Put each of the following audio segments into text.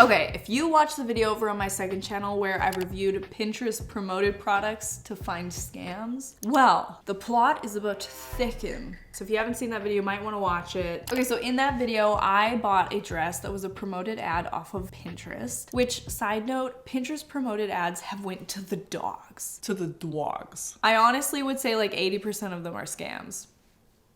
Okay, if you watched the video over on my second channel where I reviewed Pinterest promoted products to find scams, well, the plot is about to thicken. So if you haven't seen that video, you might want to watch it. Okay, so in that video, I bought a dress that was a promoted ad off of Pinterest, which, side note, Pinterest promoted ads have went to the dogs. To the dogs. I honestly would say like 80% of them are scams.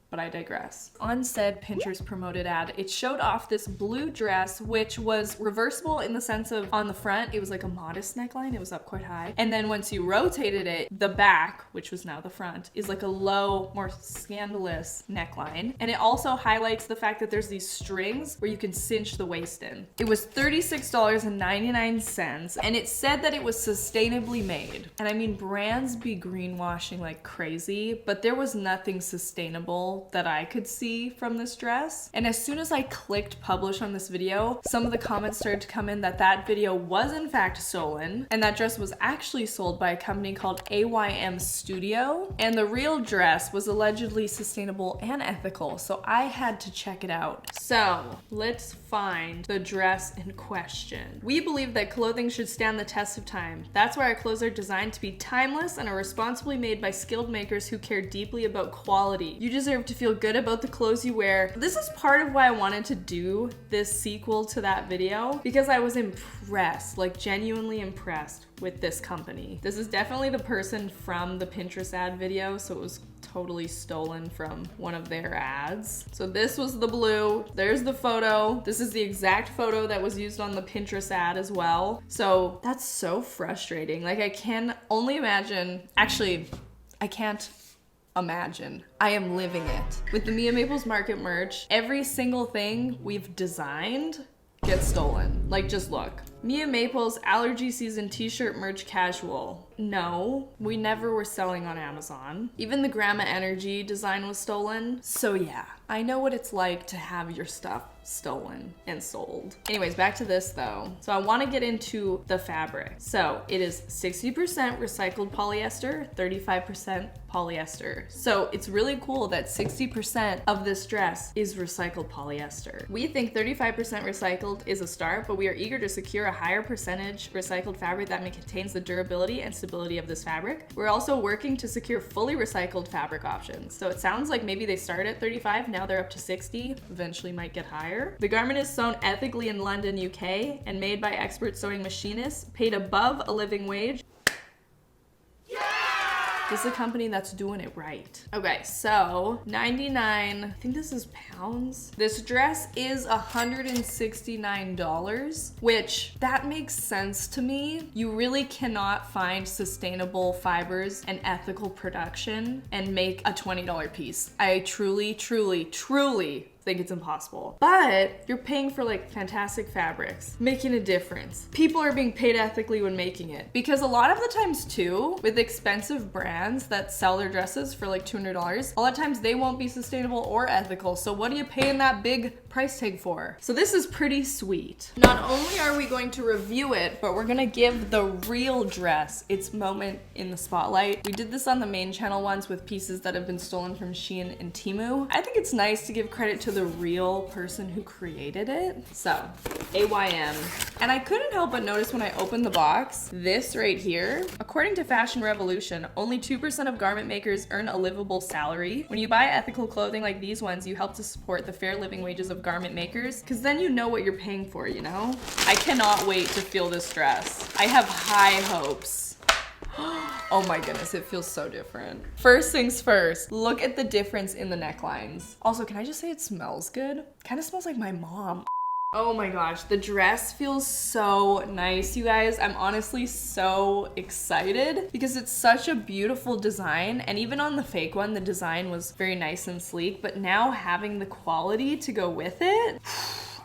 But I digress. On said Pinterest promoted ad, it showed off this blue dress, which was reversible in the sense of on the front, it was like a modest neckline. It was up quite high. And then once you rotated it, the back, which was now the front, is like a low, more scandalous neckline. And it also highlights the fact that there's these strings where you can cinch the waist in. It was $36.99, and it said that it was sustainably made. And I mean, brands be greenwashing like crazy, but there was nothing sustainable that I could see from this dress. And as soon as I clicked publish on this video, some of the comments started to come in that that video was in fact stolen, and that dress was actually sold by a company called AYM Studio, and the real dress was allegedly sustainable and ethical, so I had to check it out. So let's find the dress in question. We believe that clothing should stand the test of time. That's why our clothes are designed to be timeless and are responsibly made by skilled makers who care deeply about quality. You deserve to feel good about the clothes you wear. This is part of why I wanted to do this sequel to that video, because I was impressed, like genuinely impressed with this company. This is definitely the person from the Pinterest ad video, so it was totally stolen from one of their ads. So this was the blue, there's the photo. This is the exact photo that was used on the Pinterest ad as well. So that's so frustrating. Like I can only imagine, actually, I can't imagine. I am living it. With the Mia Maples Market merch, every single thing we've designed gets stolen. Like just look. Mia Maples allergy season t-shirt merch casual. No, we never were selling on Amazon. Even the Grandma Energy design was stolen. So yeah, I know what it's like to have your stuff stolen and sold. Anyways, back to this though. So I want to get into the fabric. So it is 60% recycled polyester, 35% polyester. So it's really cool that 60% of this dress is recycled polyester. We think 35% recycled is a start, but we are eager to secure a higher percentage recycled fabric that maintains the durability and stability of this fabric. We're also working to secure fully recycled fabric options. So it sounds like maybe they started at 35, now they're up to 60, eventually might get higher. The garment is sewn ethically in London, UK, and made by expert sewing machinists, paid above a living wage. This is a company that's doing it right. Okay, so 99, I think this is pounds. This dress is $169, which that makes sense to me. You really cannot find sustainable fibers and ethical production and make a $20 piece. I truly, truly, truly think it's impossible. But you're paying for like fantastic fabrics, making a difference. People are being paid ethically when making it. Because a lot of the times too, with expensive brands that sell their dresses for like $200, a lot of times they won't be sustainable or ethical. So what are you paying that big price tag for? So this is pretty sweet. Not only are we going to review it, but we're gonna give the real dress its moment in the spotlight. We did this on the main channel once with pieces that have been stolen from Shein and Temu. I think it's nice to give credit to the real person who created it. So, AYM. And I couldn't help but notice when I opened the box, this right here, according to Fashion Revolution, only 2% of garment makers earn a livable salary. When you buy ethical clothing like these ones, you help to support the fair living wages of garment makers, because then you know what you're paying for, you know? I cannot wait to feel this dress. I have high hopes. Oh my goodness, it feels so different. First things first, look at the difference in the necklines. Also, can I just say it smells good? Kind of smells like my mom. Oh my gosh, the dress feels so nice, you guys. I'm honestly so excited because it's such a beautiful design, and even on the fake one, the design was very nice and sleek, but now having the quality to go with it,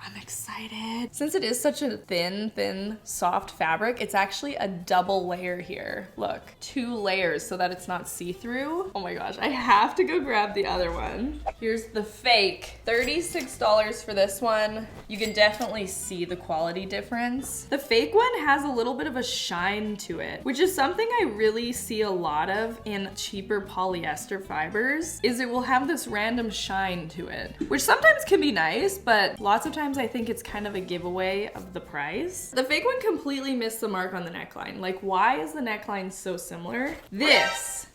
I'm excited. Since it is such a thin, soft fabric, it's actually a double layer here. Look, 2 layers so that it's not see-through. Oh my gosh, I have to go grab the other one. Here's the fake. $36 for this one. You can definitely see the quality difference. The fake one has a little bit of a shine to it, which is something I really see a lot of in cheaper polyester fibers, is it will have this random shine to it, which sometimes can be nice, but lots of times I think think it's kind of a giveaway of the price. The fake one completely missed the mark on the neckline. Like, why is the neckline so similar? This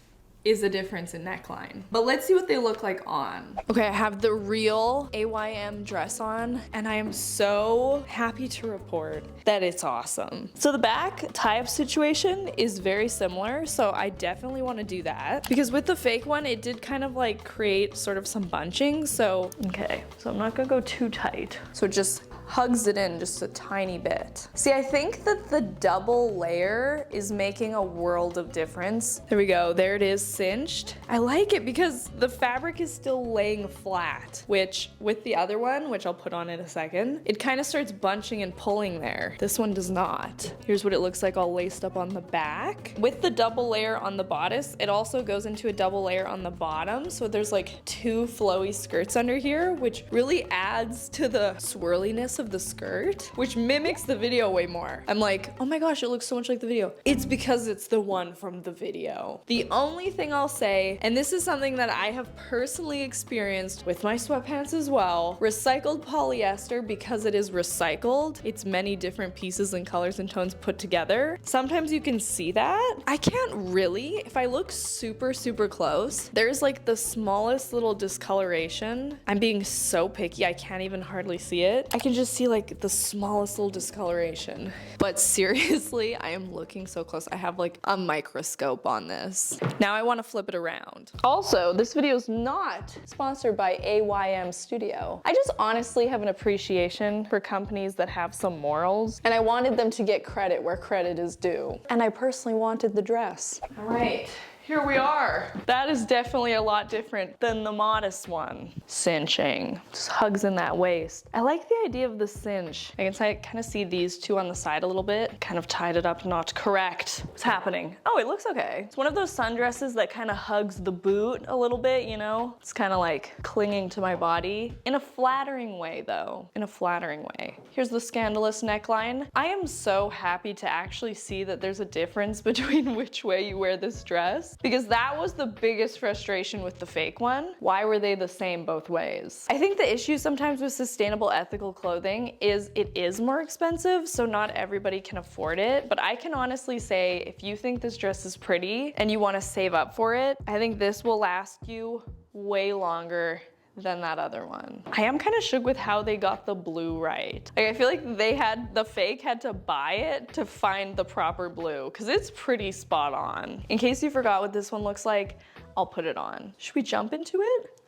is a difference in neckline. But let's see what they look like on. Okay, I have the real AYM dress on, and I am so happy to report that it's awesome. So the back tie-up situation is very similar, so I definitely want to do that. Because with the fake one, it did kind of like create sort of some bunching, so okay. So I'm not gonna go too tight. So it just hugs it in just a tiny bit. See, I think that the double layer is making a world of difference. There we go, there it is cinched. I like it because the fabric is still laying flat, which with the other one, which I'll put on in a second, it kind of starts bunching and pulling there. This one does not. Here's what it looks like all laced up on the back. With the double layer on the bodice, it also goes into a double layer on the bottom, so there's like two flowy skirts under here, which really adds to the swirliness of the skirt, which mimics the video way more. I'm like, oh my gosh, it looks so much like the video. It's because it's the one from the video. The only thing I'll say, and this is something that I have personally experienced with my sweatpants as well, recycled polyester, because it is recycled, it's many different pieces and colors and tones put together. Sometimes you can see that. I can't really. If I look super, super close, there's like the smallest little discoloration. I'm being so picky, I can't even hardly see it. I can just see like the smallest little discoloration. But seriously, I am looking so close. I have like a microscope on this. Now I want to flip it around. Also, this video is not sponsored by AYM Studio. I just honestly have an appreciation for companies that have some morals, and I wanted them to get credit where credit is due. And I personally wanted the dress. All right. Here we are. That is definitely a lot different than the modest one. Cinching, just hugs in that waist. I like the idea of the cinch. I can kind of see these two on the side a little bit. Kind of tied it up not correct. What's happening? Oh, it looks okay. It's one of those sundresses that kind of hugs the boot a little bit, you know? It's kind of like clinging to my body. In a flattering way though, in a flattering way. Here's the scandalous neckline. I am so happy to actually see that there's a difference between which way you wear this dress, because that was the biggest frustration with the fake one. Why were they the same both ways? I think the issue sometimes with sustainable ethical clothing is it is more expensive, so not everybody can afford it. But I can honestly say, if you think this dress is pretty and you want to save up for it, I think this will last you way longer than that other one. I am kind of shook with how they got the blue right. Like, I feel like the fake had to buy it to find the proper blue, because it's pretty spot on. In case you forgot what this one looks like, I'll put it on. Should we jump into it?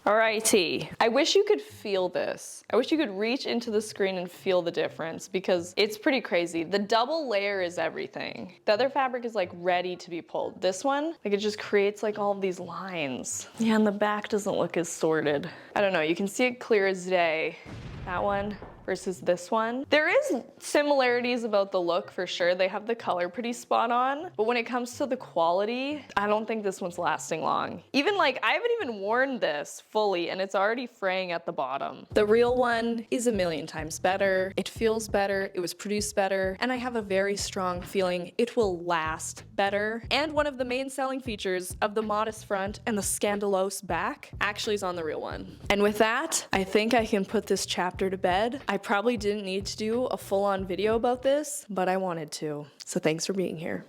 Alrighty, I wish you could feel this. I wish you could reach into the screen and feel the difference, because it's pretty crazy. The double layer is everything. The other fabric is like ready to be pulled. This one, like, it just creates like all of these lines. Yeah, and the back doesn't look as sorted. I don't know, you can see it clear as day. That one versus this one. There is similarities about the look for sure. They have the color pretty spot on, but when it comes to the quality, I don't think this one's lasting long. Even like, I haven't even worn this fully and it's already fraying at the bottom. The real one is a million times better. It feels better, it was produced better, and I have a very strong feeling it will last better. And one of the main selling features of the modest front and the scandalous back actually is on the real one. And with that, I think I can put this chapter to bed. I probably didn't need to do a full-on video about this, but I wanted to. So thanks for being here.